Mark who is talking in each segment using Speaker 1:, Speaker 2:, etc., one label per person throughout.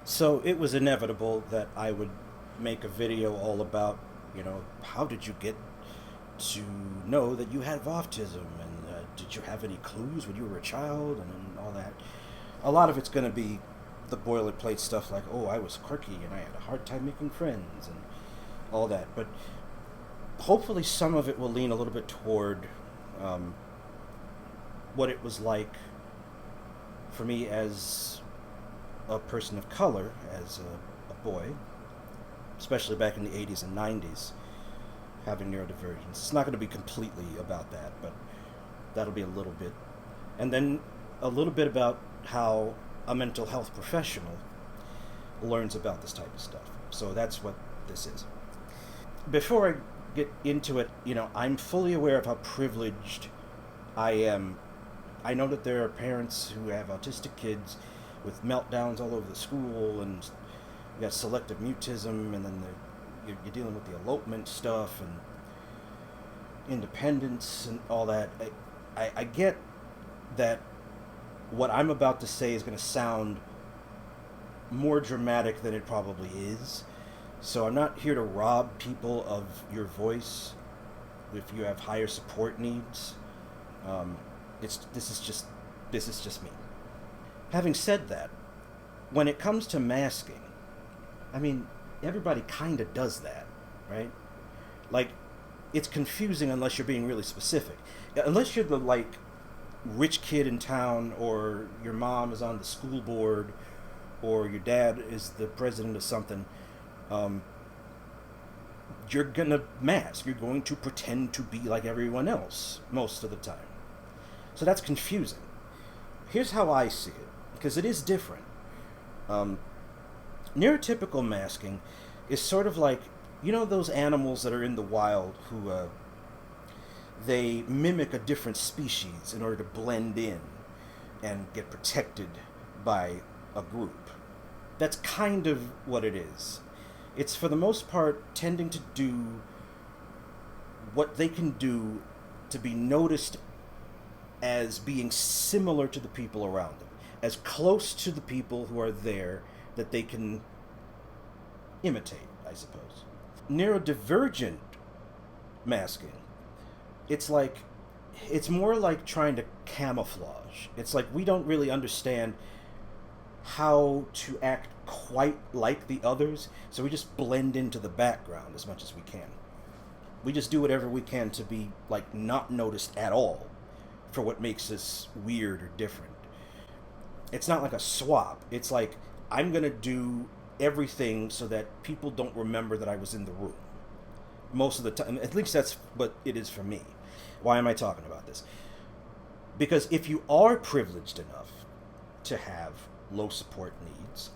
Speaker 1: So it was inevitable that I would make a video all about, how did you get to know that you had autism, and did you have any clues when you were a child, and all that. A lot of it's going to be the boilerplate stuff like, oh, I was quirky and I had a hard time making friends and all that. But hopefully some of it will lean a little bit toward um, what it was like for me as a person of color, as a boy, especially back in the 80s and 90s, having neurodivergence. It's not going to be completely about that, but that'll be a little bit. And then a little bit about how a mental health professional learns about this type of stuff. So that's what this is. Before I get into it, I'm fully aware of how privileged I am. I know that there are parents who have autistic kids with meltdowns all over the school, and you got selective mutism, and then you're dealing with the elopement stuff and independence and all that. I get that what I'm about to say is going to sound more dramatic than it probably is. So I'm not here to rob people of your voice if you have higher support needs. This is just me. Having said that, when it comes to masking, I mean, everybody kind of does that, right? Like, it's confusing unless you're being really specific. Unless you're the, rich kid in town, or your mom is on the school board, or your dad is the president of something, you're gonna mask. You're going to pretend to be like everyone else most of the time. So that's confusing. Here's how I see it, because it is different. Neurotypical masking is sort of like, those animals that are in the wild who they mimic a different species in order to blend in and get protected by a group. That's kind of what it is. It's for the most part tending to do what they can do to be noticed as being similar to the people around them, as close to the people who are there that they can imitate, I suppose. Neurodivergent masking, it's more like trying to camouflage. It's like we don't really understand how to act quite like the others, so we just blend into the background as much as we can. We just do whatever we can to be not noticed at all for what makes us weird or different. It's not like a swap. It's like I'm gonna do everything so that people don't remember that I was in the room most of the time. At least that's what it is for me. Why am I talking about this? Because if you are privileged enough to have low support needs,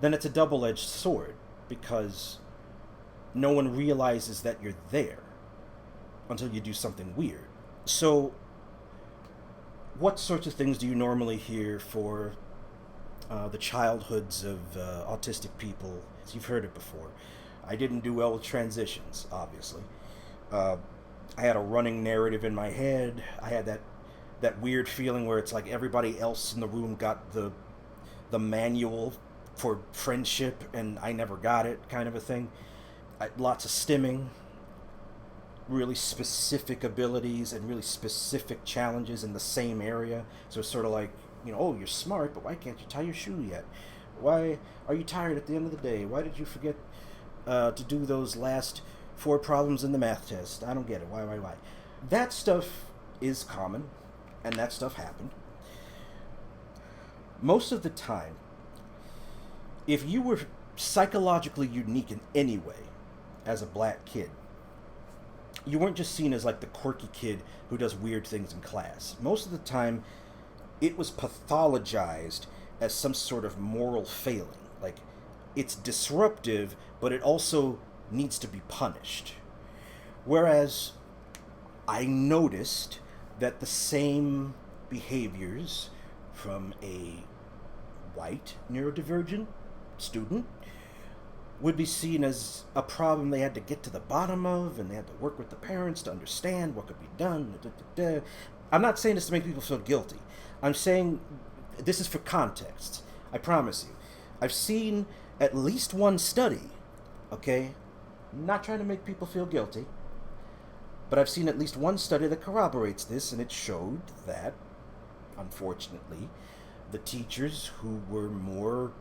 Speaker 1: then it's a double-edged sword, because no one realizes that you're there until you do something weird. So what sorts of things do you normally hear for the childhoods of autistic people? You've heard it before. I didn't do well with transitions, obviously. I had a running narrative in my head. I had that weird feeling where it's like everybody else in the room got the manual for friendship and I never got it, kind of a thing. Lots of stimming, really specific abilities and really specific challenges in the same area. So it's sort of like, oh, you're smart, but why can't you tie your shoe yet? Why are you tired at the end of the day? Why did you forget to do those last 4 problems in the math test? I don't get it. Why? That stuff is common, and that stuff happened. Most of the time, if you were psychologically unique in any way as a black kid, you weren't just seen as the quirky kid who does weird things in class. Most of the time, it was pathologized as some sort of moral failing. It's disruptive, but it also needs to be punished. Whereas I noticed that the same behaviors from a white neurodivergent student would be seen as a problem they had to get to the bottom of, and they had to work with the parents to understand what could be done. I'm not saying this to make people feel guilty. I'm saying this is for context. I promise you. I've seen at least one study, okay? Not trying to make people feel guilty, but I've seen at least one study that corroborates this, and it showed that, unfortunately, the teachers who were more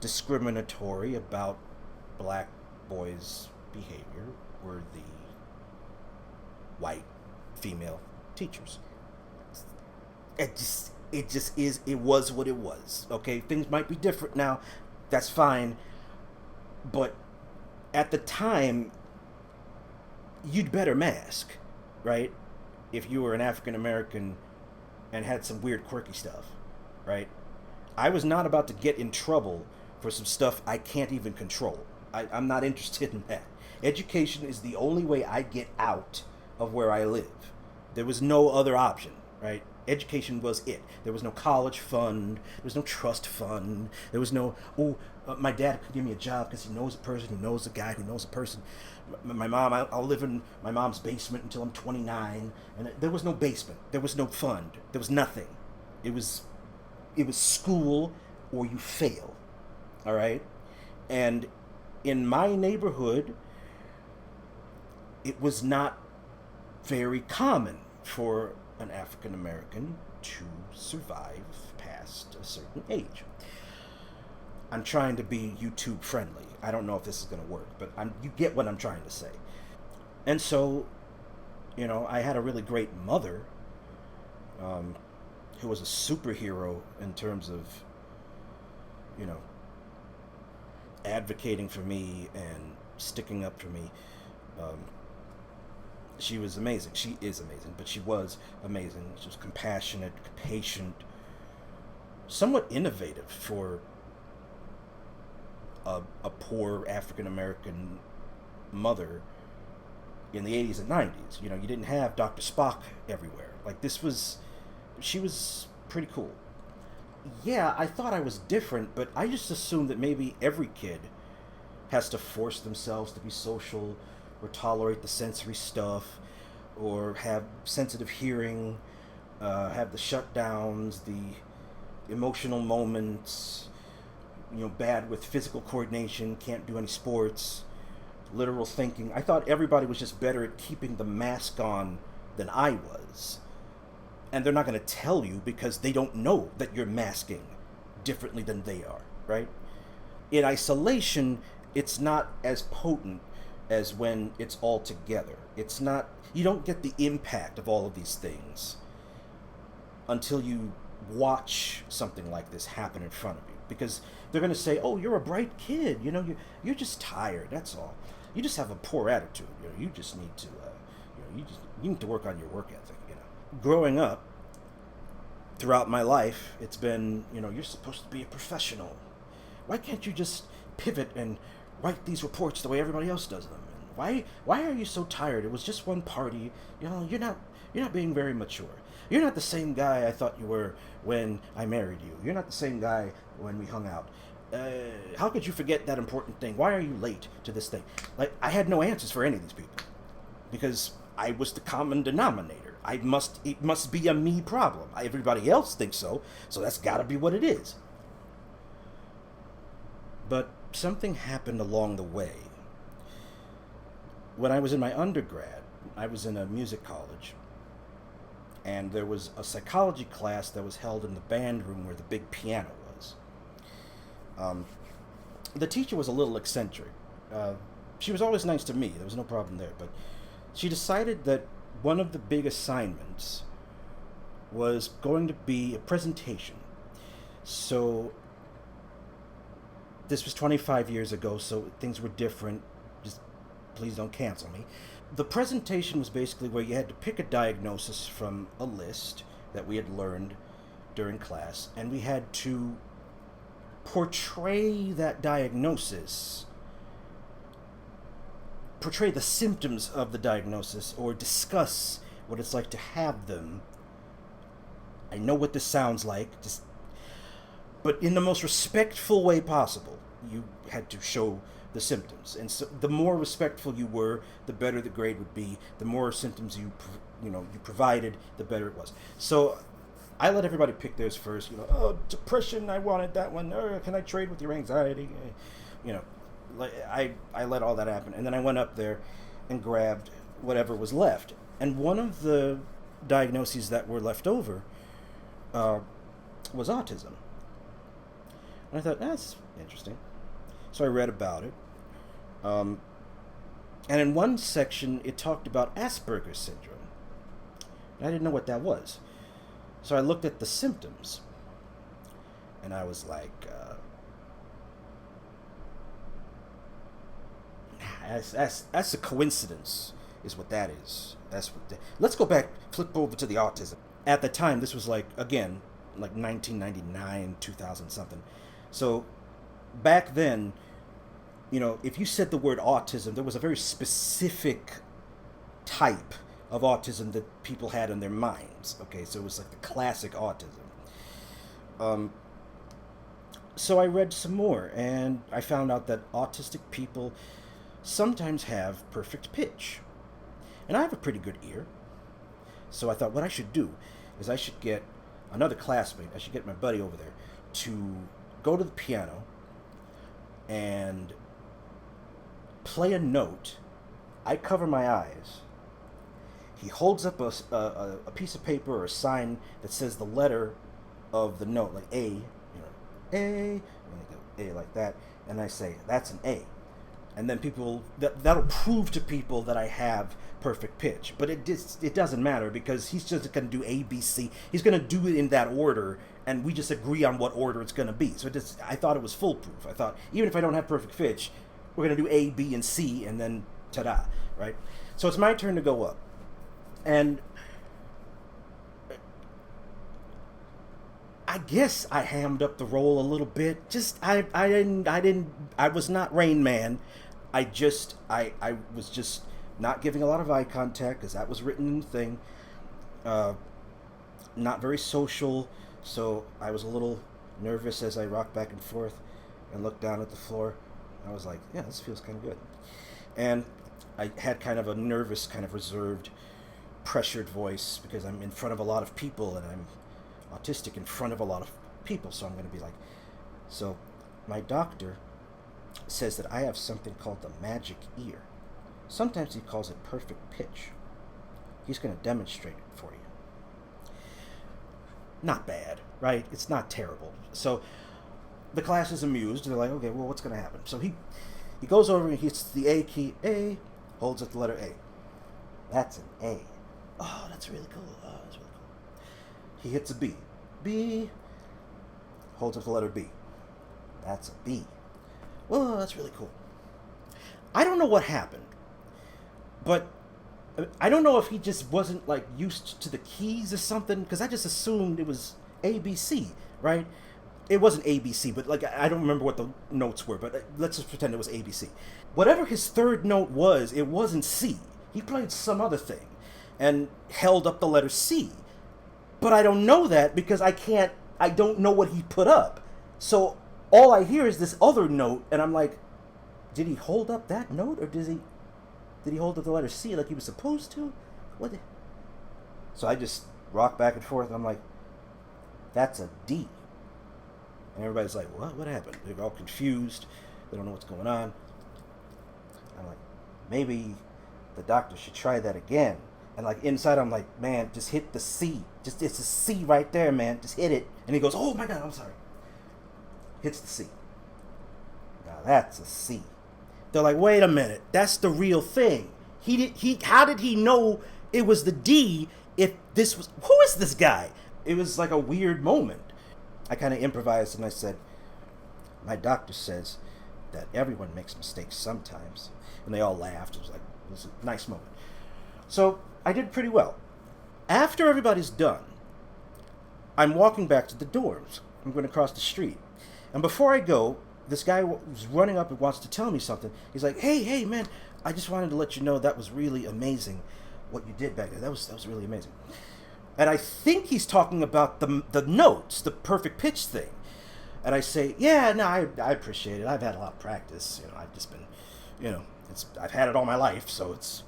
Speaker 1: discriminatory about black boys' behavior were the white female teachers. It was what it was. Okay, things might be different now. That's fine, but at the time, you'd better mask, right? If you were an African American and had some weird quirky stuff, right? I was not about to get in trouble for some stuff I can't even control. I'm not interested in that. Education is the only way I get out of where I live. There was no other option, right? Education was it. There was no college fund. There was no trust fund. There was no, my dad could give me a job because he knows a person who knows a guy who knows a person. My mom, I'll live in my mom's basement until I'm 29. And there was no basement. There was no fund. There was nothing. It was school or you fail. All right? And in my neighborhood, it was not very common for an African American to survive past a certain age. I'm trying to be YouTube friendly. I don't know if this is going to work, but you get what I'm trying to say. And so, I had a really great mother who was a superhero in terms of, advocating for me and sticking up for me. She was amazing. She is amazing, but she was amazing. She was compassionate, patient, somewhat innovative for a poor African American mother in the 80s and 90s. You didn't have Dr. Spock everywhere. She was pretty cool. Yeah, I thought I was different, but I just assumed that maybe every kid has to force themselves to be social or tolerate the sensory stuff or have sensitive hearing, have the shutdowns, the emotional moments, bad with physical coordination, can't do any sports, literal thinking. I thought everybody was just better at keeping the mask on than I was. And they're not going to tell you because they don't know that you're masking differently than they are, right? In isolation, it's not as potent as when it's all together. It's not, you don't get the impact of all of these things until you watch something like this happen in front of you. Because they're going to say, oh, you're a bright kid, you're just tired, that's all. You just have a poor attitude, you just need to, you need to work on your work ethic, Growing up, throughout my life, it's been, you're supposed to be a professional. Why can't you just pivot and write these reports the way everybody else does them? And why are you so tired? It was just one party. You're not being very mature. You're not the same guy I thought you were when I married you. You're not the same guy when we hung out. How could you forget that important thing? Why are you late to this thing? I had no answers for any of these people because I was the common denominator. It must be a me problem. Everybody else thinks so that's got to be what it is. But something happened along the way. When I was in my undergrad, I was in a music college, and there was a psychology class that was held in the band room where the big piano was. The teacher was a little eccentric. She was always nice to me. There was no problem there, but she decided that one of the big assignments was going to be a presentation. So this was 25 years ago, so things were different. Just please don't cancel me. The presentation was basically where you had to pick a diagnosis from a list that we had learned during class, and we had to portray that diagnosis, portray the symptoms of the diagnosis, or discuss what it's like to have them. I know what this sounds like, but in the most respectful way possible. You had to show the symptoms, and so the more respectful you were, the better the grade would be. The more symptoms you provided, the better it was. So I let everybody pick theirs first. Oh, depression, I wanted that one. Can I trade with your anxiety? You know, I let all that happen. And then I went up there and grabbed whatever was left. And one of the diagnoses that were left over was autism. And I thought, that's interesting. So I read about it. And in one section, it talked about Asperger's syndrome. And I didn't know what that was. So I looked at the symptoms. And I was like, that's a coincidence, is what that is. Let's go back, flip over to the autism. At the time, this was like 1999, 2000 something. So back then, if you said the word autism, there was a very specific type of autism that people had in their minds. Okay, so it was like the classic autism. So I read some more, and I found out that autistic people sometimes have perfect pitch. And I have a pretty good ear. So I thought what I should do is I should get another classmate, I should get my buddy over there to go to the piano and play a note. I cover my eyes. He holds up a piece of paper or a sign that says the letter of the note, like A, A, and they go A like that, and I say, that's an A. And then people, that'll prove to people that I have perfect pitch. But it doesn't matter, because he's just going to do A, B, C. He's going to do it in that order, and we just agree on what order it's going to be. So I thought it was foolproof. I thought, even if I don't have perfect pitch, we're going to do A, B, and C, and then ta-da, right? So it's my turn to go up. And I guess I hammed up the role a little bit. I was not Rain Man. I was just not giving a lot of eye contact, because that was written in the thing. Not very social, so I was a little nervous as I rocked back and forth and looked down at the floor. I was like, yeah, this feels kind of good. And I had kind of a nervous, kind of reserved, pressured voice, because I'm in front of a lot of people, and I'm autistic in front of a lot of people, so I'm going to be like, so my doctor says that I have something called the magic ear. Sometimes he calls it perfect pitch. He's going to demonstrate it for you. Not bad, right? It's not terrible. So the class is amused. They're like, okay, well, what's going to happen? So he goes over and he hits the A key, A, holds up the letter A. That's an A. Oh, that's really cool. Oh, that's really cool. He hits a B. B, holds up the letter B. That's a B. Well, that's really cool. I don't know what happened, but I don't know if he just wasn't like used to the keys or something, because I just assumed it was A, B, C, right? It wasn't A, B, C, but like I don't remember what the notes were, but let's just pretend it was A, B, C. Whatever his third note was, it wasn't C. He played some other thing and held up the letter C. But I don't know that, because I don't know what he put up. So all I hear is this other note, and I'm like, did he hold up that note, or did he hold up the letter C like he was supposed to? What? So I just rock back and forth, and I'm like, that's a D. And everybody's like, what happened? They're all confused. They don't know what's going on. I'm like, maybe the doctor should try that again. And like inside, I'm like, man, just hit the C. It's a C right there, man. Just hit it. And he goes, oh my God, I'm sorry. Hits the C. Now that's a C. They're like, wait a minute, that's the real thing. How did he know it was the D if this was, who is this guy? It was like a weird moment. I kind of improvised and I said, my doctor says that everyone makes mistakes sometimes. And they all laughed. It was a nice moment. So I did pretty well. After everybody's done, I'm walking back to the dorms. I'm going to cross the street. And before I go, this guy was running up and wants to tell me something. He's like, hey, man, I just wanted to let you know that was really amazing what you did back there. That was really amazing. And I think he's talking about the notes, the perfect pitch thing. And I say, yeah, no, I appreciate it. I've had a lot of practice. I've just been, I've had it all my life, so it's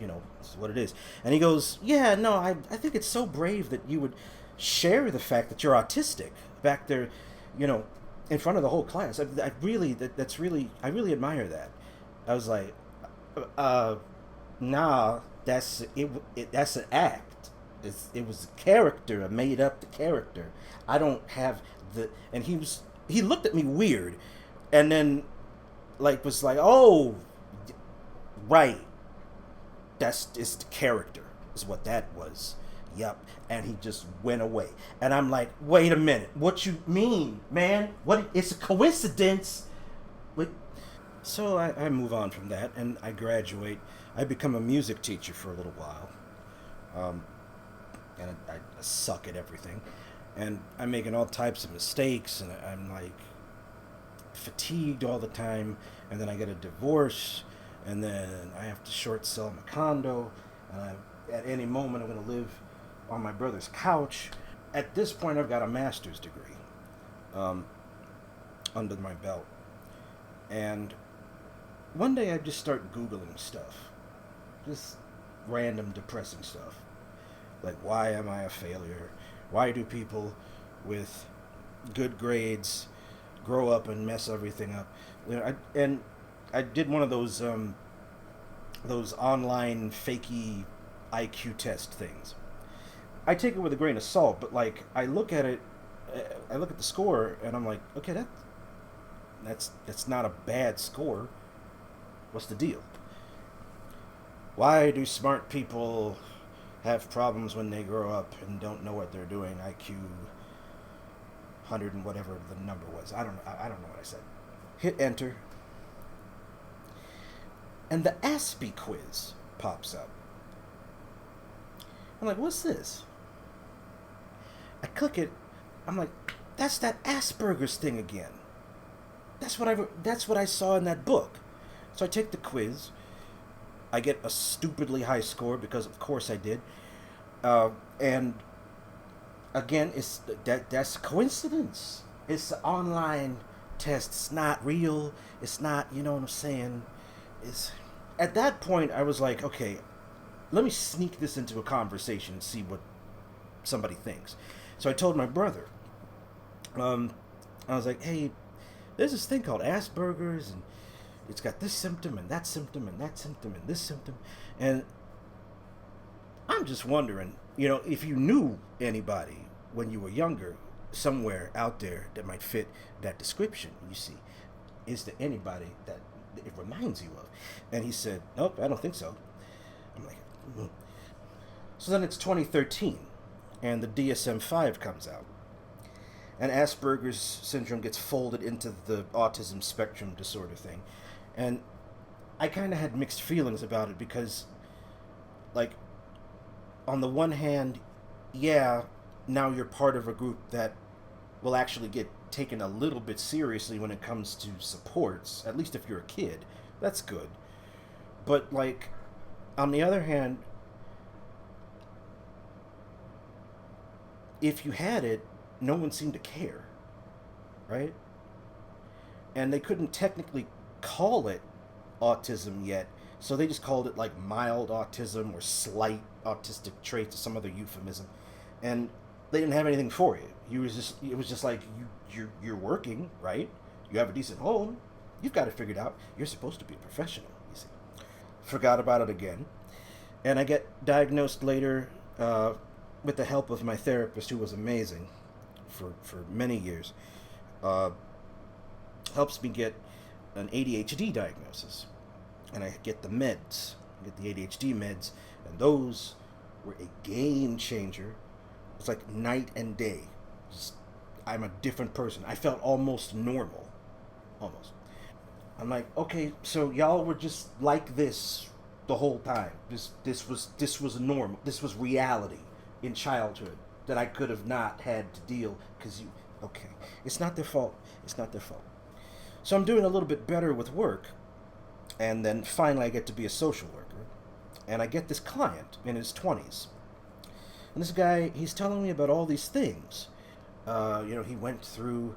Speaker 1: what it is. And he goes, yeah, no, I think it's so brave that you would share the fact that you're autistic back there, you know, in front of the whole class. I really that's really I really admire that. I was like, uh, nah, that's an act. It was a character. I made up the character. I don't have the. And he looked at me weird, and then like was like, oh, right, that's it's the character is what that was. Yep. And he just went away. And I'm like, wait a minute. What you mean, man? What? It's a coincidence. What? So I move on from that and I graduate. I become a music teacher for a little while. Um, and I suck at everything. And I'm making all types of mistakes and I'm like fatigued all the time. And then I get a divorce. And then I have to short sell my condo. And at any moment, I'm going to live on my brother's couch. At this point, I've got a master's degree um, under my belt. And one day I just start Googling stuff. Just random depressing stuff. Like, why am I a failure? Why do people with good grades grow up and mess everything up? And I did one of those online fakey IQ test things. I take it with a grain of salt, but like I look at it, I look at the score, and I'm like, okay, that's not a bad score. What's the deal? Why do smart people have problems when they grow up and don't know what they're doing? IQ 100 and whatever the number was. I don't know what I said. Hit enter, and the Aspie quiz pops up. I'm like, what's this? I click it. I'm like, that's that Asperger's thing again. That's what I saw in that book. So I take the quiz. I get a stupidly high score because of course I did. And again, that's coincidence. It's an online test. It's not real. It's not. You know what I'm saying? It's at that point I was like, okay, let me sneak this into a conversation and see what somebody thinks. So I told my brother. I was like, hey, there's this thing called Asperger's, and it's got this symptom and that symptom and that symptom and this symptom, and I'm just wondering, if you knew anybody when you were younger, somewhere out there that might fit that description. You see, is there anybody that it reminds you of? And he said, nope, I don't think so. I'm like, mm. So then it's 2013, and the DSM-5 comes out. And Asperger's syndrome gets folded into the autism spectrum disorder thing. And I kind of had mixed feelings about it because, like, on the one hand, yeah, now you're part of a group that will actually get taken a little bit seriously when it comes to supports, at least if you're a kid. That's good. But, like, on the other hand, if you had it, no one seemed to care, right? And they couldn't technically call it autism yet, so they just called it like mild autism or slight autistic traits or some other euphemism, and they didn't have anything for you. It was just like you're working, right? You have a decent home, you've got it figured out. You're supposed to be a professional, you see. Forgot about it again, and I get diagnosed later with the help of my therapist, who was amazing for many years. Helps me get an ADHD diagnosis, and I get the meds, get the ADHD meds, and those were a game changer. It's like night and day. I'm a different person. I felt almost normal, almost. I'm like, okay, so y'all were just like this the whole time. This was normal. This was reality in childhood that I could have not had to deal because you. Okay, it's not their fault. It's not their fault. So I'm doing a little bit better with work, and then finally I get to be a social worker, and I get this client in his 20s, and this guy, he's telling me about all these things. He went through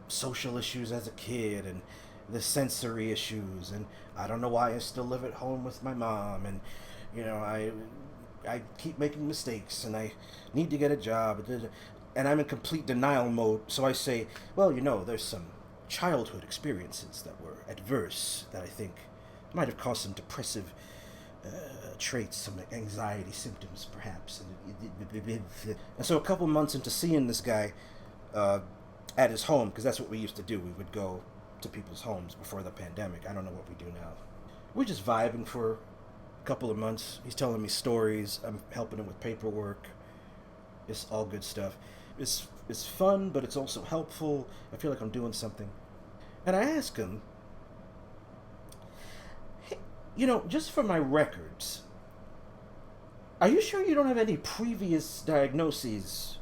Speaker 1: social issues as a kid and the sensory issues, and I don't know why I still live at home with my mom, and I I keep making mistakes and I need to get a job. And I'm in complete denial mode. So I say, well, there's some childhood experiences that were adverse that I think might have caused some depressive traits, some anxiety symptoms, perhaps. And so a couple months into seeing this guy at his home, because that's what we used to do. We would go to people's homes before the pandemic. I don't know what we do now. We're just vibing for a couple of months. He's telling me stories. I'm helping him with paperwork. It's all good stuff. It's fun, but it's also helpful. I feel like I'm doing something. And I ask him, hey, just for my records, are you sure you don't have any previous diagnoses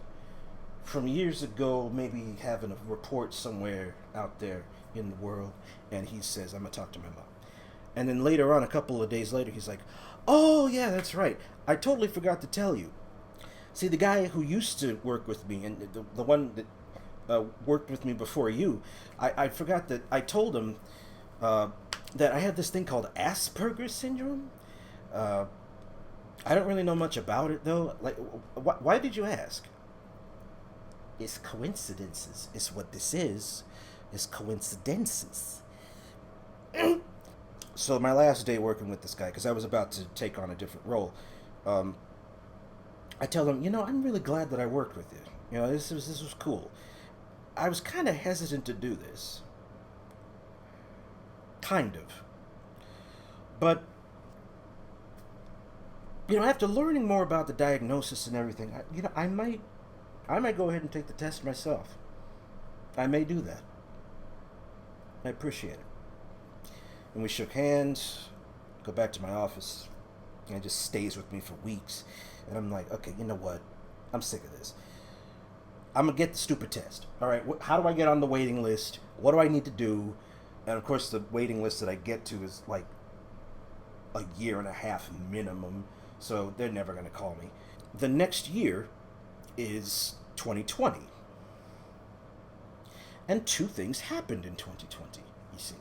Speaker 1: from years ago, maybe having a report somewhere out there in the world? And he says, I'm going to talk to my mom. And then later on, a couple of days later, he's like, oh, yeah, that's right. I totally forgot to tell you. See, the guy who used to work with me, and the one that worked with me before you, I forgot that I told him that I had this thing called Asperger's syndrome. I don't really know much about it, though. Like, why did you ask? It's coincidences. It's what this is. It's coincidences. So my last day working with this guy, because I was about to take on a different role, I tell him, I'm really glad that I worked with you. This was cool. I was kind of hesitant to do this. Kind of. But, after learning more about the diagnosis and everything, I might go ahead and take the test myself. I may do that. I appreciate it. And we shook hands, go back to my office, and it just stays with me for weeks. And I'm like, okay, you know what? I'm sick of this. I'm going to get the stupid test. All right, how do I get on the waiting list? What do I need to do? And of course, the waiting list that I get to is like a year and a half minimum. So they're never going to call me. The next year is 2020. And two things happened in 2020, you see.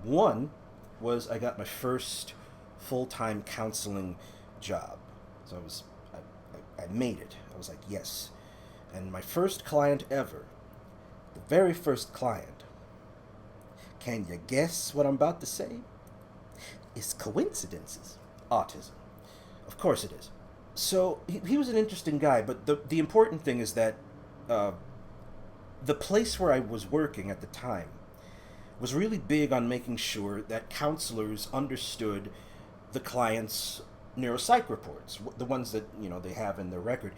Speaker 1: One was I got my first full-time counseling job. So I made it. I was like, yes. And my first client ever, the very first client, can you guess what I'm about to say? It's coincidences. Autism. Of course it is. So he was an interesting guy, but the important thing is that the place where I was working at the time was really big on making sure that counselors understood the client's neuropsych reports, the ones that they have in their record,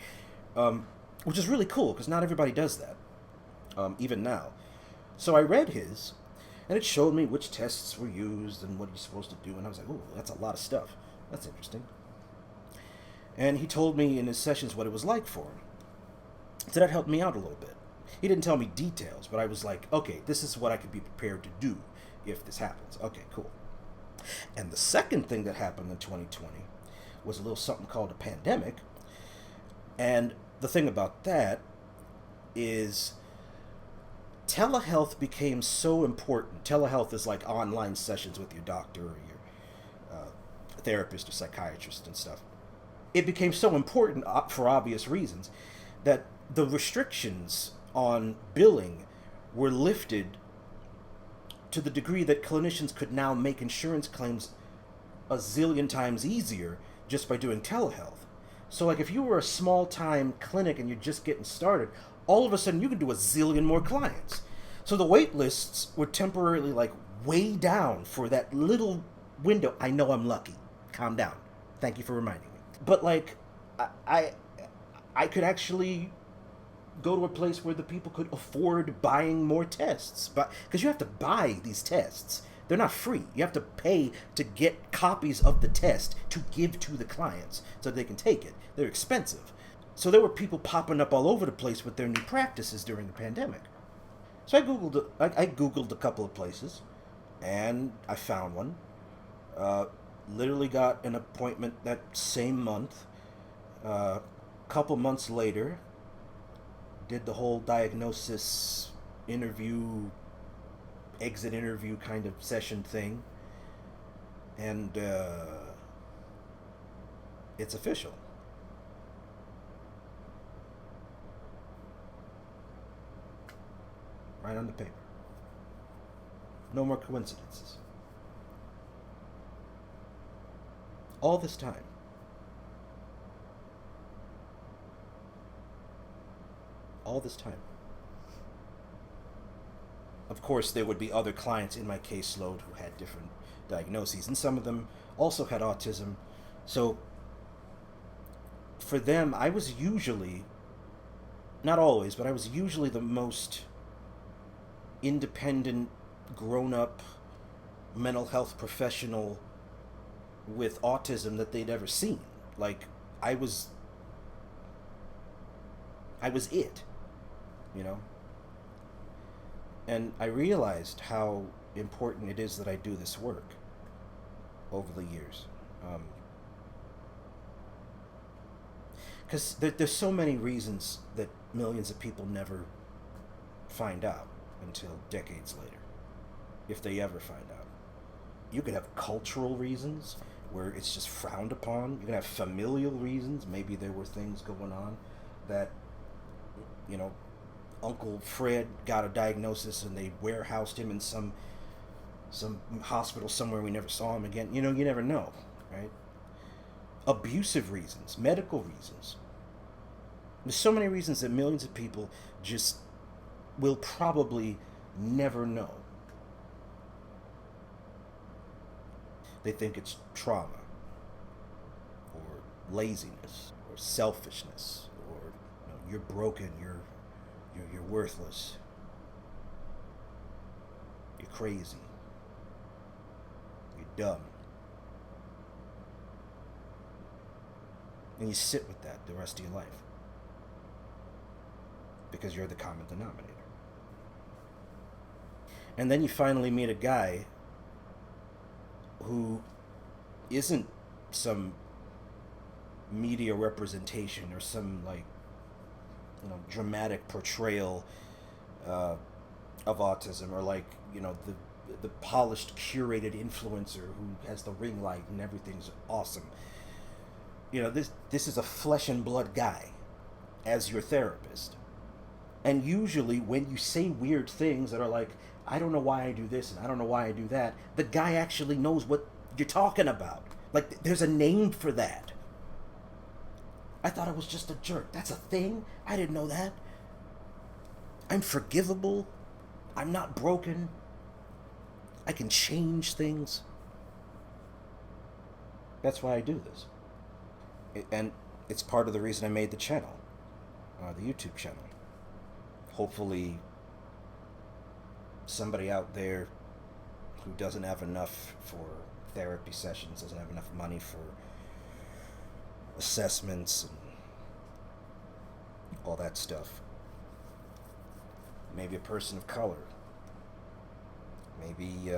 Speaker 1: which is really cool because not everybody does that, even now. So I read his, and it showed me which tests were used and what you're supposed to do, and I was like, oh, that's a lot of stuff. That's interesting. And he told me in his sessions what it was like for him. So that helped me out a little bit. He didn't tell me details, but I was like, okay, this is what I could be prepared to do if this happens. Okay, cool. And the second thing that happened in 2020 was a little something called a pandemic. And the thing about that is telehealth became so important. Telehealth is like online sessions with your doctor or your therapist or psychiatrist and stuff. It became so important for obvious reasons that the restrictions on billing were lifted to the degree that clinicians could now make insurance claims a zillion times easier just by doing telehealth. So like if you were a small-time clinic and you're just getting started, all of a sudden you can do a zillion more clients. So the wait lists were temporarily like way down for that little window. I know I'm lucky. Calm down. Thank you for reminding me. But like I could actually go to a place where the people could afford buying more tests, but because you have to buy these tests, they're not free. You have to pay to get copies of the test to give to the clients so they can take it. They're expensive. So there were people popping up all over the place with their new practices during the pandemic. So I googled a couple of places, and I found one. Literally got an appointment that same month. Couple months later, did the whole diagnosis interview, exit interview kind of session thing, and It's official. Right on the paper. No more coincidences. All this time. All this time. Of course, there would be other clients in my caseload who had different diagnoses, and some of them also had autism. So, for them, I was usually, not always, but I was usually the most independent, grown up mental health professional with autism that they'd ever seen. Like, I was it, you know? And I realized how important it is that I do this work over the years. Because there's so many reasons that millions of people never find out until decades later, if they ever find out. You could have cultural reasons where it's just frowned upon. You can have familial reasons. Maybe there were things going on that, you know, Uncle Fred got a diagnosis and they warehoused him in some hospital somewhere. We never saw him again. You know, you never know, right? Abusive reasons, medical reasons. There's so many reasons that millions of people just will probably never know. They think it's trauma, or laziness, or selfishness, or you're broken, you're worthless, you're crazy, you're dumb. And you sit with that the rest of your life because you're the common denominator. And then you finally meet a guy who isn't some media representation or some, like, dramatic portrayal of autism, or like, the polished, curated influencer who has the ring light and everything's awesome. This is a flesh and blood guy as your therapist. And usually when you say weird things that are like, I don't know why I do this and I don't know why I do that, the guy actually knows what you're talking about. Like, there's a name for that. I thought I was just a jerk. That's a thing? I didn't know that. I'm forgivable. I'm not broken. I can change things. That's why I do this. And it's part of the reason I made the channel, the YouTube channel. Hopefully somebody out there who doesn't have enough for therapy sessions, doesn't have enough money for assessments and all that stuff. Maybe a person of color. Maybe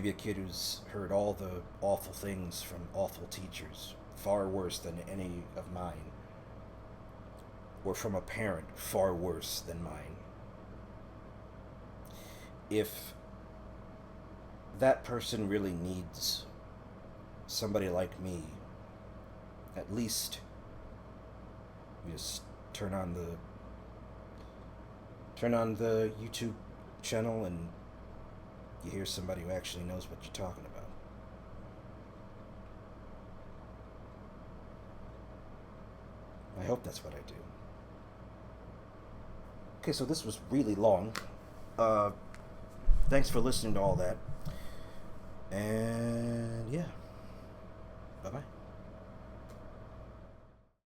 Speaker 1: a kid who's heard all the awful things from awful teachers, far worse than any of mine. Or from a parent far worse than mine. If that person really needs somebody like me, at least you just turn on the YouTube channel and you hear somebody who actually knows what you're talking about. I hope that's what I do. Okay, so this was really long. Thanks for listening to all that. And yeah. Bye-bye.